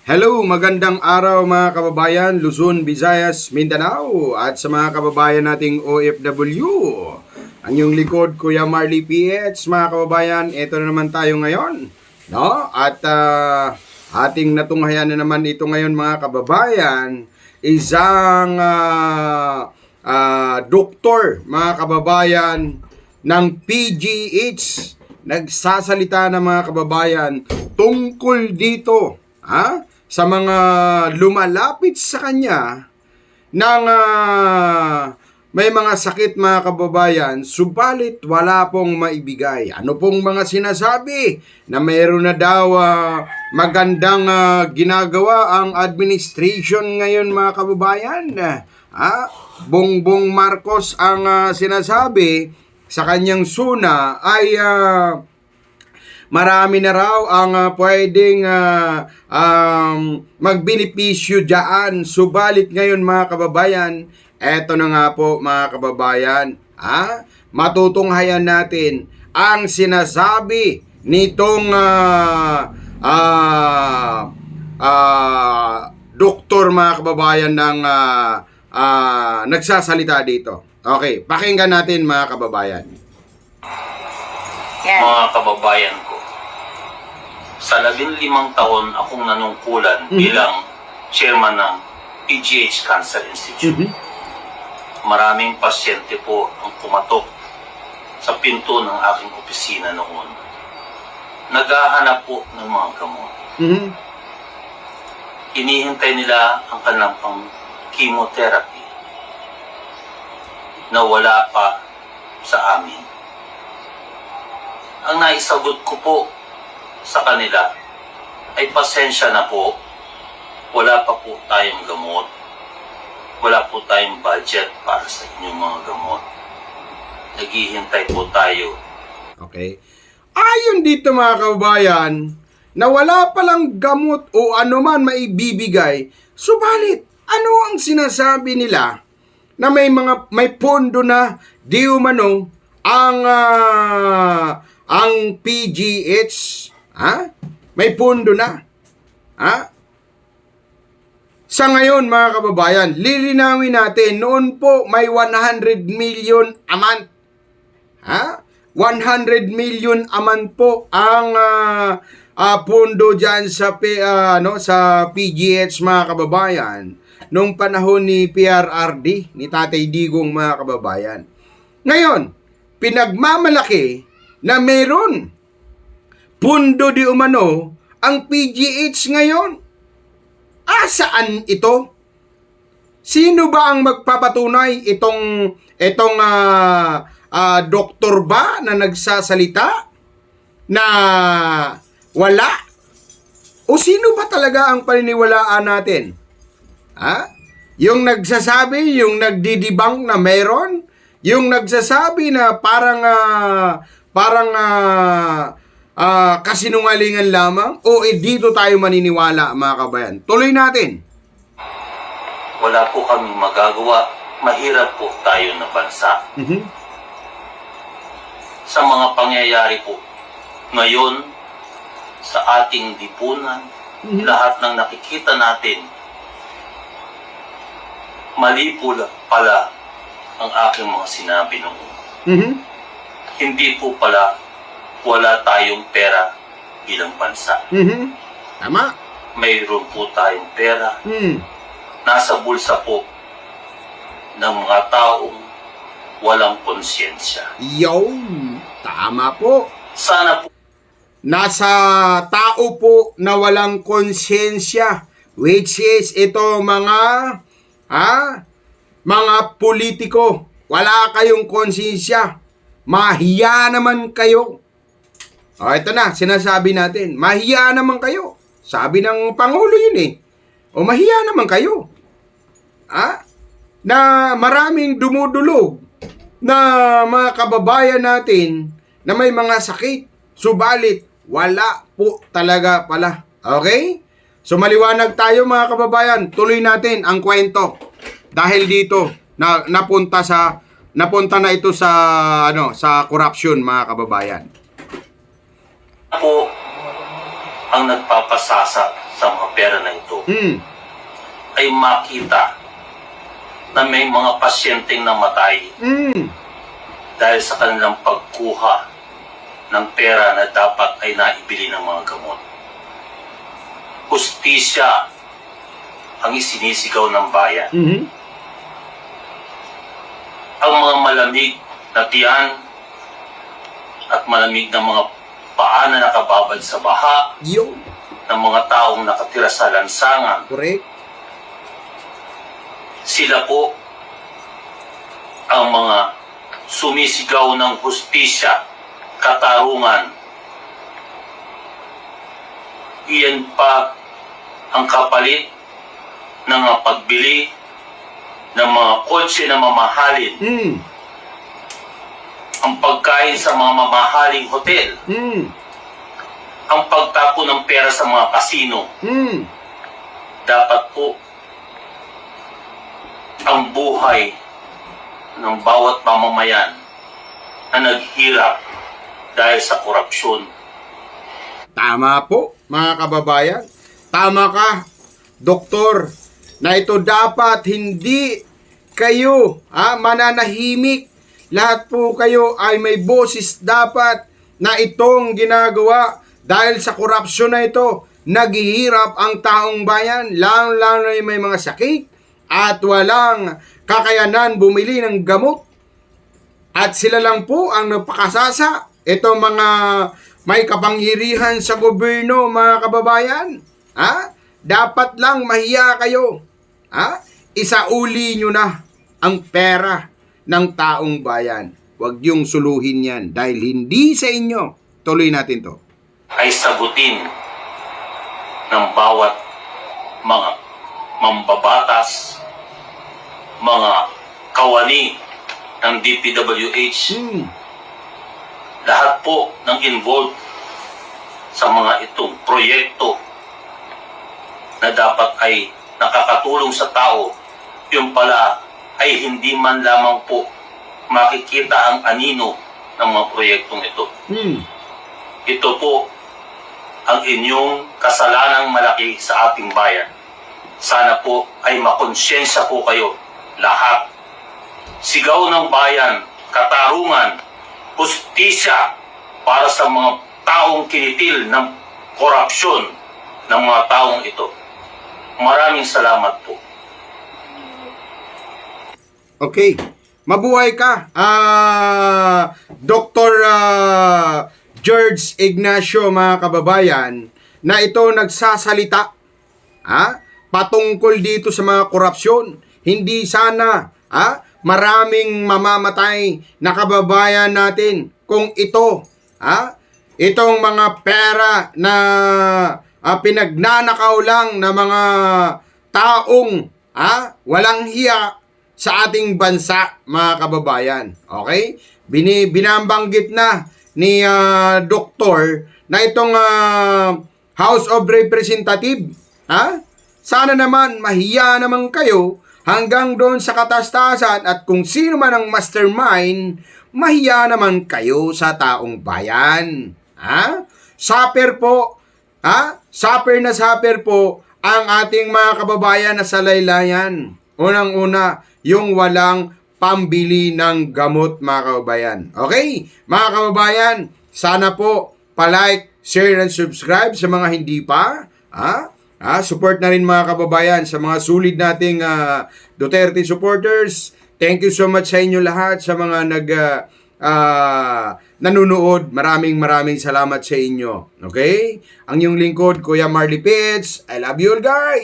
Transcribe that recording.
Hello, magandang araw mga kababayan, Luzon, Visayas, Mindanao at sa mga kababayan nating OFW. Ang iyong likod, Kuya Marley PH, mga kababayan, ito na naman tayo ngayon. No? At ating natunghayan na naman ito ngayon mga kababayan, isang doktor, mga kababayan, ng PGH, nagsasalita na mga kababayan tungkol dito, sa mga lumalapit sa kanya ng may mga sakit mga kababayan, subalit wala pong maibigay. Ano pong mga sinasabi? Na mayroon na daw magandang ginagawa ang administration ngayon mga kababayan. Bongbong Marcos ang sinasabi sa kanyang suna ay marami na raw ang pwedeng magbenepisyo dyan. Subalit ngayon mga kababayan, eto na nga po mga kababayan, matutunghayan natin ang sinasabi nitong doktor mga kababayan ng nagsasalita dito. Okay, pakinggan natin mga kababayan. Yan. Mga kababayan ko, sa 15 taon akong nanungkulan bilang chairman ng PGH Cancer Institute. Maraming pasyente po ang kumatok sa pinto ng aking opisina noon. Naghahanap po ng mga gamot. Hinihintay nila ang kanilang pang chemotherapy na wala pa sa amin. Ang naisagot ko po sa kanila ay pasensya na po, wala pa po tayong gamot, wala po tayong budget para sa inyong mga gamot. Naghihintay po tayo. Okay. Ayon dito mga kababayan, na wala palang gamot o anuman maibibigay, subalit ano ang sinasabi nila na may pondo na di umano ang PGH, may pondo na. Sa ngayon mga kababayan, lilinawin natin, noon po may 100 million a month. 100 million a month po ang pondo dyan sa PGH mga kababayan. Nung panahon ni PRRD, ni Tatay Digong mga kababayan. Ngayon, pinagmamalaki na meron pundo di umano ang PGH ngayon. Saan ito? Sino ba ang magpapatunay itong doktor ba na nagsasalita na wala? O sino ba talaga ang paniniwalaan natin? Yung nagsasabi, yung nagdidibang na meron, yung nagsasabi na parang kasinungalingan lamang, o dito tayo maniniwala mga kabayan? Tuloy natin. Wala po kaming magagawa. Mahirap po tayo na bansa. Sa mga pangyayari po ngayon sa ating lipunan, lahat ng nakikita natin, mali po pala ang aking mga sinabi noon. Hindi po pala wala tayong pera bilang bansa. Tama. Mayroon po tayong pera. Nasa bulsa po ng mga taong walang konsyensya. Tama po. Sana po Nasa tao po na walang konsyensya, which is ito mga politiko. Wala kayong konsensya. Mahiya naman kayo. Ito na, sinasabi natin. Mahiya naman kayo. Sabi ng Pangulo yun O mahiya naman kayo. Na maraming dumudulog na mga kababayan natin na may mga sakit. Subalit, wala po talaga pala. Okay? So maliwanag tayo mga kababayan. Tuloy natin ang kwento. Dahil dito napunta na ito sa corruption mga kababayan. po ang nagpapasasa sa sa mga pera na ito Mm. ay makita na may mga pasyenteng namatay Mm. dahil sa kanilang pagkuha ng pera na dapat ay naibili ng mga gamot. Hustisya ang isinisigaw ng bayan. Mhm. Ang mga malamig na tiyan at malamig na mga paa na nakababad sa baha Yo. ng mga taong nakatira sa lansangan, Correct. sila po ang mga sumisigaw ng hustisya, katarungan. Iyan pa ang kapalit ng mga pagbili ng mga kotse na mamahalin, Mm. ang pagkain sa mga mamahaling hotel, Mm. ang pagtapo ng pera sa mga kasino. Mm. Dapat po ang buhay ng bawat mamamayan na naghirap dahil sa korupsyon. Tama po, mga kababayan. Tama ka, doktor, na ito dapat hindi kayo mananahimik. Lahat po kayo ay may boses dapat na itong ginagawa dahil sa korupsyon na ito. Naghihirap ang taong bayan, lalo na may mga sakit at walang kakayanan bumili ng gamot. At sila lang po ang napakasasa. Ito mga may kapangyarihan sa gobyerno, mga kababayan. Dapat lang mahiya kayo. Isauli nyo na ang pera ng taong bayan. Huwag yung suluhin yan dahil hindi sa inyo. Tuloy natin to. Ay sagutin ng bawat mga mambabatas, mga kawani ng DPWH, lahat po ng involved sa mga itong proyekto na dapat ay nakakatulong sa tao, yung pala ay hindi man lamang po makikita ang anino ng mga proyektong ito. Ito po ang inyong kasalanang malaki sa ating bayan. Sana po ay makonsyensya po kayo lahat. Sigaw ng bayan, katarungan, hustisya para sa mga taong kinitil ng korupsyon ng mga taong ito. Maraming salamat po. Okay. Mabuhay ka, Dr. George Ignacio, mga kababayan, na ito nagsasalita patungkol dito sa mga korupsyon. Hindi sana maraming mamamatay na kababayan natin kung ito itong mga pera na pinagnanakaw lang na mga taong walang hiya sa ating bansa, mga kababayan. Okay? Binabanggit na ni doktor na itong House of Representative. Sana naman mahiya naman kayo hanggang doon sa katastasan at kung sino man ang mastermind, mahiya naman kayo sa taong bayan. Saper po, saper na saper po ang ating mga kababayan na sa laylayan. Unang-una, yung walang pambili ng gamot, mga kababayan. Okay? Mga kababayan, sana po palike, share, and subscribe sa mga hindi pa. Support na rin, mga kababayan, sa mga sulit nating Duterte supporters. Thank you so much sa inyo lahat, sa mga nanonood. Maraming salamat sa inyo. Okay? Ang iyong lingkod, Kuya Marley Pitts. I love you all, guys!